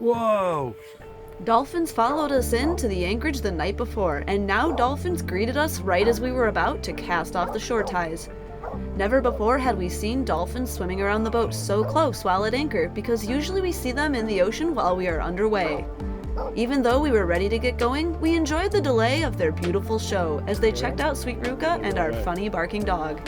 Whoa! Dolphins followed us in to the anchorage the night before, and now dolphins greeted us right as we were about to cast off the shore ties. Never before had we seen dolphins swimming around the boat so close while at anchor, because usually we see them in the ocean while we are underway. Even though we were ready to get going, we enjoyed the delay of their beautiful show as they checked out Sweet Ruka and our funny barking dog.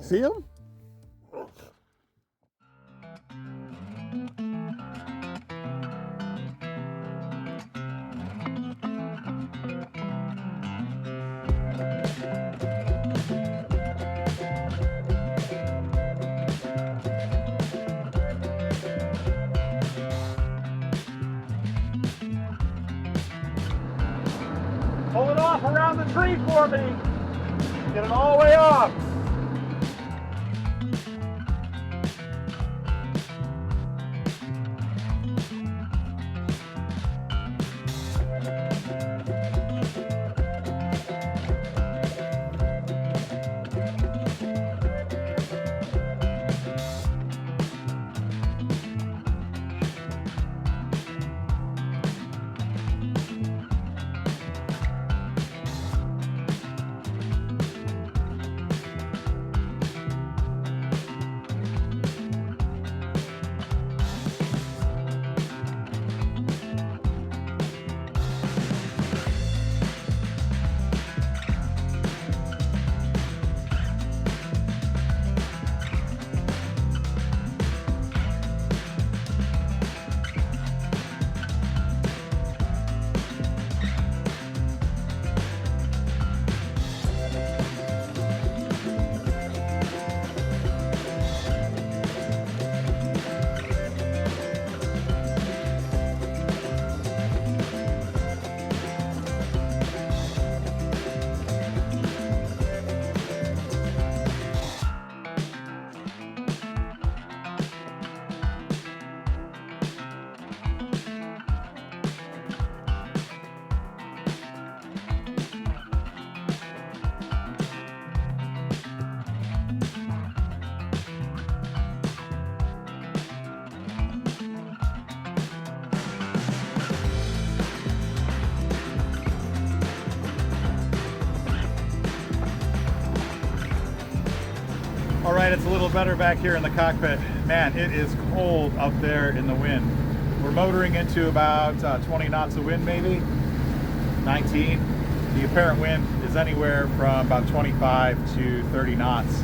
See him? Pull it off around the tree for me. Get it all the way off. All right, it's a little better back here in the cockpit. Man, it is cold up there in the wind. We're motoring into about 20 knots of wind, maybe 19. The apparent wind is anywhere from about 25 to 30 knots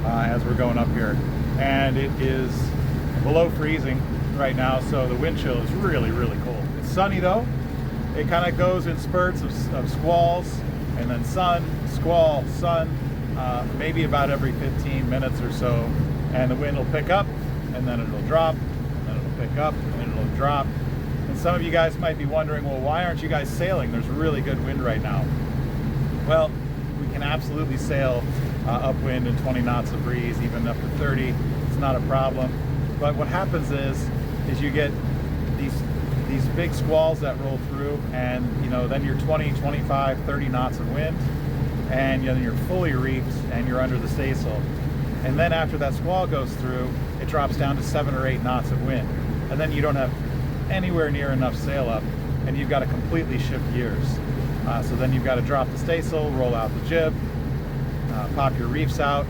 as we're going up here. And it is below freezing right now, so the wind chill is really, really cold. It's sunny though. It kind of goes in spurts of squalls and then sun, squall, sun, maybe about every 15 minutes or so, and the wind will pick up and then it'll drop, and then it'll pick up and then it'll drop. And some of you guys might be wondering, well, why aren't you guys sailing? There's really good wind right now. Well, we can absolutely sail upwind and 20 knots of breeze, even up to 30. It's not a problem. But what happens is you get these big squalls that roll through, and then you're 20, 25, 30 knots of wind, and you're fully reefed and you're under the staysail. And then after that squall goes through, it drops down to 7 or 8 knots of wind. And then you don't have anywhere near enough sail up, and you've got to completely shift gears. So then you've got to drop the staysail, roll out the jib, pop your reefs out,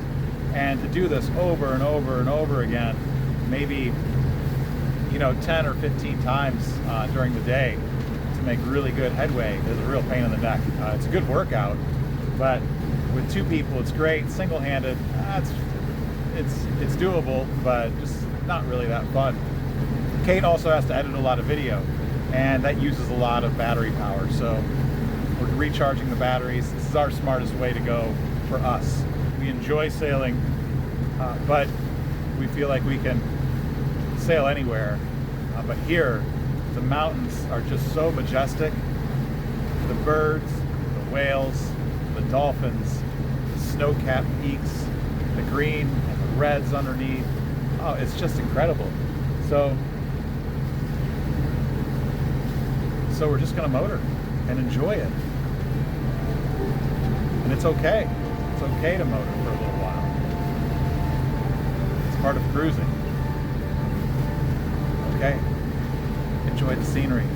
and to do this over and over and over again, maybe 10 or 15 times during the day to make really good headway is a real pain in the neck. It's a good workout, but with two people it's great. Single-handed, it's doable, but just not really that fun. Kate also has to edit a lot of video, and that uses a lot of battery power, so we're recharging the batteries. This is our smartest way to go for us. We enjoy sailing, but we feel like we can sail anywhere But here, the mountains are just so majestic. The birds, the whales, the dolphins, the snow-capped peaks, the green and the reds underneath. Oh, it's just incredible. So we're just gonna motor and enjoy it. And it's okay. It's okay to motor for a little while. It's part of cruising. Okay? Enjoy the scenery.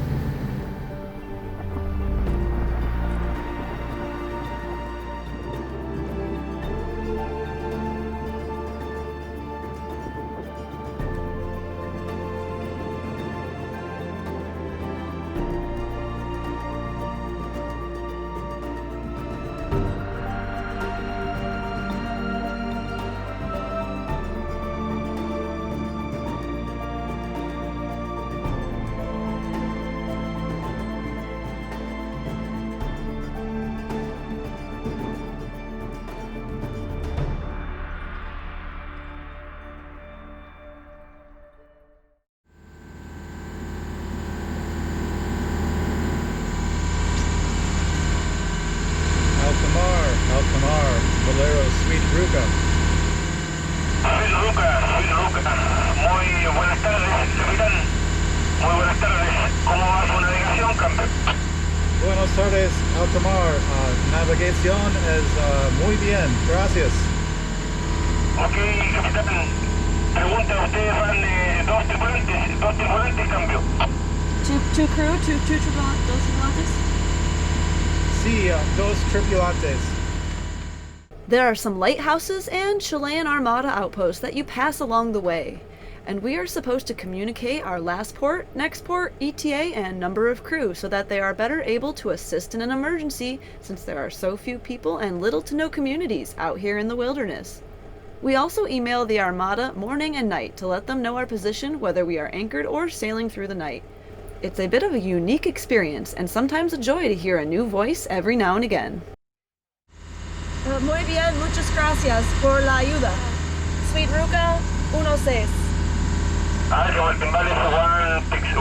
Valero, Sweet Ruka. Sweet Ruka. Muy buenas tardes, capitán. Muy buenas tardes. ¿Cómo va su navegación, campeón? Buenas tardes, alta mar. Navegación es muy bien, gracias. Ok, capitán. Pregunta, ¿ustedes van de dos tripulantes, cambio? Two crew, dos tripulantes? Sí, dos tripulantes. There are some lighthouses and Chilean Armada outposts that you pass along the way, and we are supposed to communicate our last port, next port, ETA, and number of crew so that they are better able to assist in an emergency since there are so few people and little to no communities out here in the wilderness. We also email the Armada morning and night to let them know our position whether we are anchored or sailing through the night. It's a bit of a unique experience and sometimes a joy to hear a new voice every now and again. Muy bien, muchas gracias por la ayuda. Sweet Ruka, 16. Algo, el timbal es 16.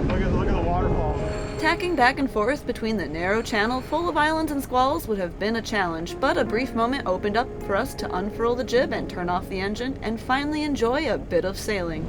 Look at the waterfall. Tacking back and forth between the narrow channel full of islands and squalls would have been a challenge, but a brief moment opened up for us to unfurl the jib and turn off the engine and finally enjoy a bit of sailing.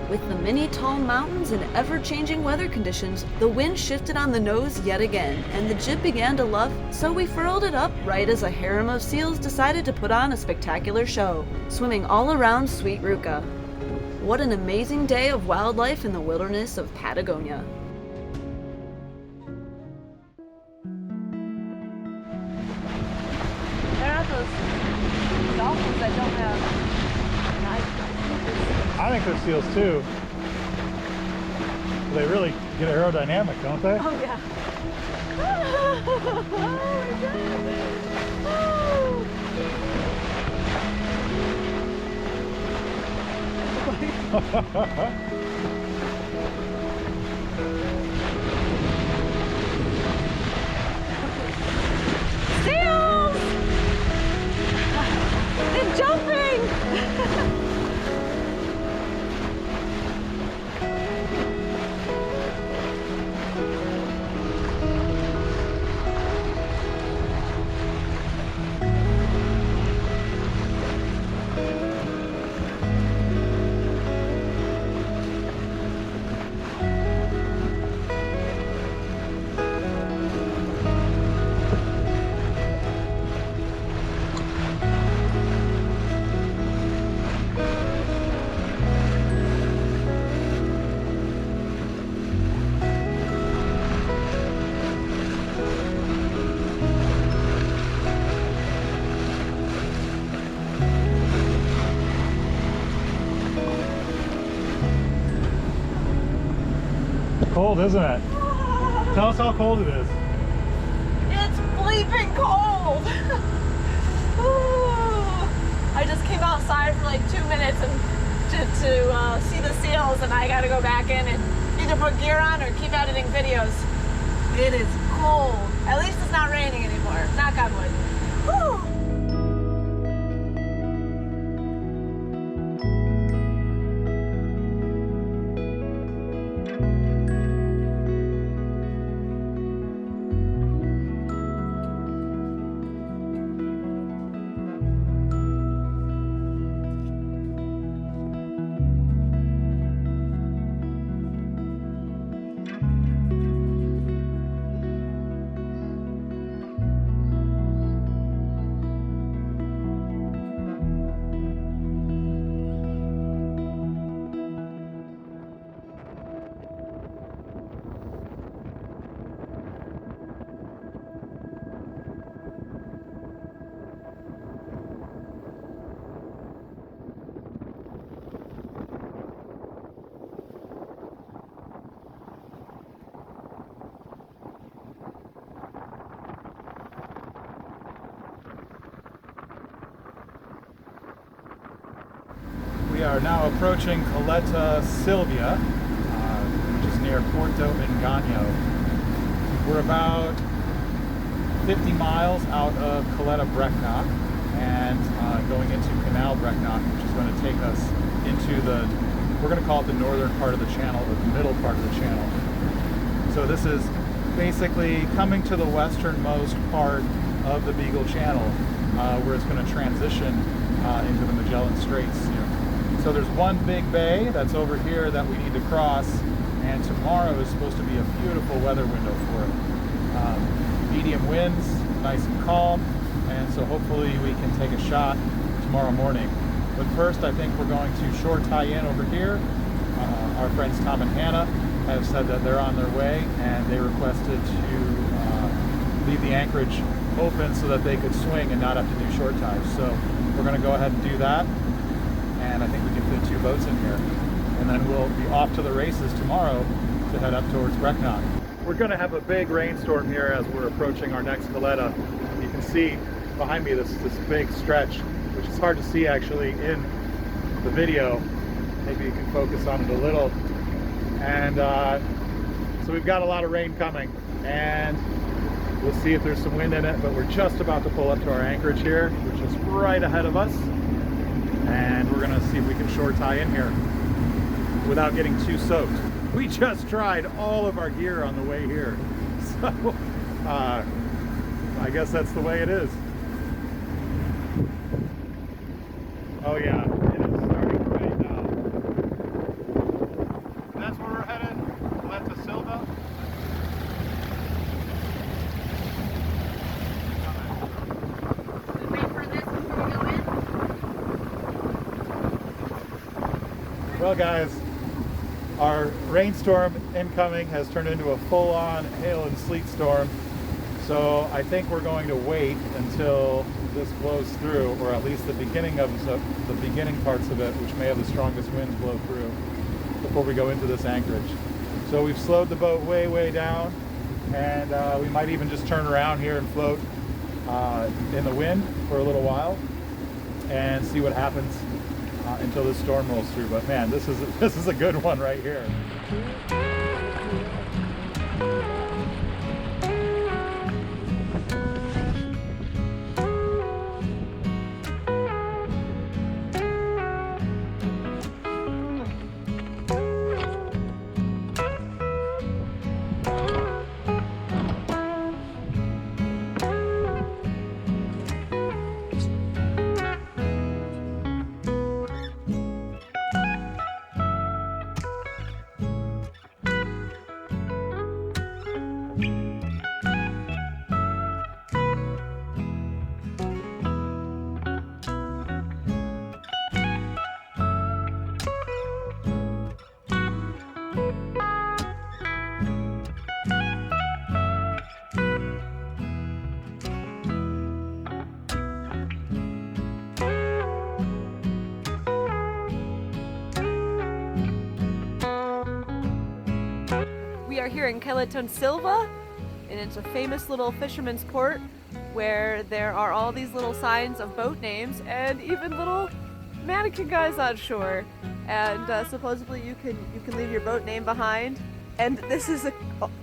With the many tall mountains and ever-changing weather conditions, the wind shifted on the nose yet again, and the jib began to luff, so we furled it up right as a harem of seals decided to put on a spectacular show, swimming all around Sweet Ruka. What an amazing day of wildlife in the wilderness of Patagonia. There are those dolphins that don't have I think they're seals too. They really get aerodynamic, don't they? Oh, yeah. Oh, my God. Seals! They're jumping! cold, isn't it? Tell us how cold it is. It's bleeping cold. Ooh. I just came outside for like 2 minutes and to see the seals, and I gotta go back in and either put gear on or keep editing videos. It is cold. At least it's not raining anymore. Knock on wood. Whew. We are now approaching Caleta Silvia, which is near Porto Engano. We're about 50 miles out of Caleta Brecknock and going into Canal Brecknock, which is going to take us into the, we're going to call it the northern part of the channel, or the middle part of the channel. So this is basically coming to the westernmost part of the Beagle Channel, where it's going to transition into the Magellan Straits soon. So there's one big bay that's over here that we need to cross, and tomorrow is supposed to be a beautiful weather window for it. Medium winds, nice and calm, and so hopefully we can take a shot tomorrow morning. But first I think we're going to shore tie in over here. Our friends Tom and Hannah have said that they're on their way, and they requested to leave the anchorage open so that they could swing and not have to do short ties. So we're going to go ahead and do that. And I think we can fit 2 boats in here. And then we'll be off to the races tomorrow to head up towards Brecknock. We're going to have a big rainstorm here as we're approaching our next Caleta. You can see behind me this big stretch, which is hard to see actually in the video. Maybe you can focus on it a little. And so we've got a lot of rain coming, and we'll see if there's some wind in it, but we're just about to pull up to our anchorage here, which is right ahead of us. And we're gonna see if we can shore tie in here without getting too soaked. We just tried all of our gear on the way here. So I guess that's the way it is. Oh yeah, it is starting to rain now. That's where we're headed, Caleta Silva. Wait for this before we go in. Well guys, our rainstorm incoming has turned into a full-on hail and sleet storm. So I think we're going to wait until this blows through, or at least the beginning parts of it, which may have the strongest winds blow through, before we go into this anchorage. So we've slowed the boat way down, and we might even just turn around here and float in the wind for a little while and see what happens until this storm rolls through. But man, this is a good one right here. here in Caleton Silva, and it's a famous little fisherman's port where there are all these little signs of boat names and even little mannequin guys on shore. And supposedly you can leave your boat name behind. And this is a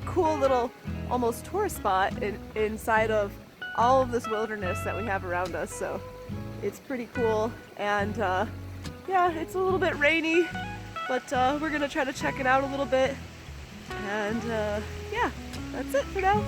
cool little almost tourist spot inside of all of this wilderness that we have around us. So it's pretty cool. And yeah, it's a little bit rainy, but we're gonna try to check it out a little bit. And yeah, that's it for now.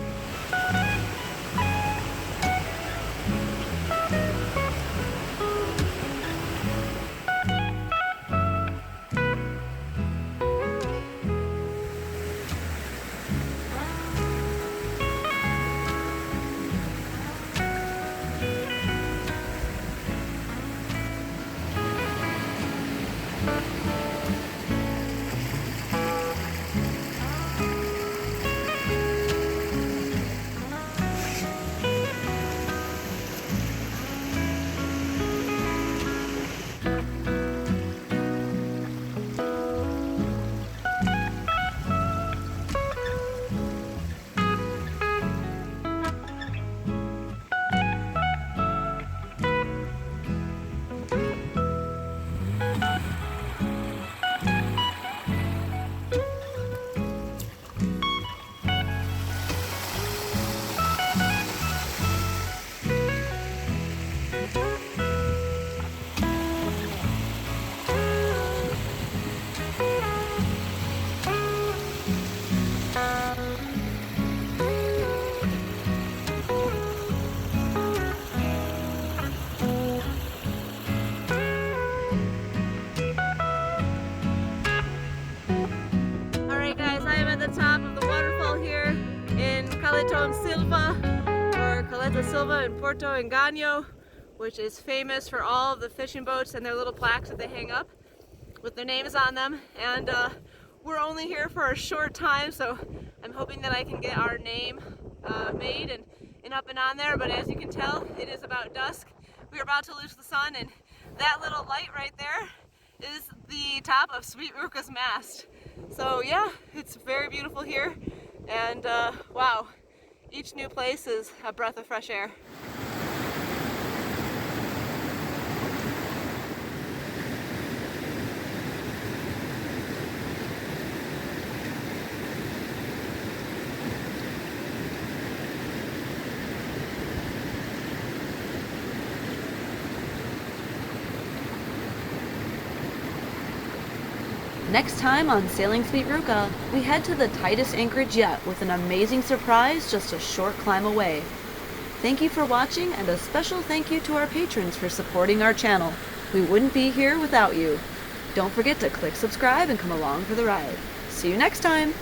Silva in Puerto Engaño, which is famous for all of the fishing boats and their little plaques that they hang up with their names on them. And we're only here for a short time, so I'm hoping that I can get our name made and up and on there. But as you can tell, it is about dusk. We're about to lose the sun, and that little light right there is the top of Sweet Ruka's mast. So yeah, it's very beautiful here, and wow. Each new place is a breath of fresh air. Next time on Sailing Sweet Ruka, we head to the tightest anchorage yet with an amazing surprise just a short climb away. Thank you for watching, and a special thank you to our patrons for supporting our channel. We wouldn't be here without you. Don't forget to click subscribe and come along for the ride. See you next time!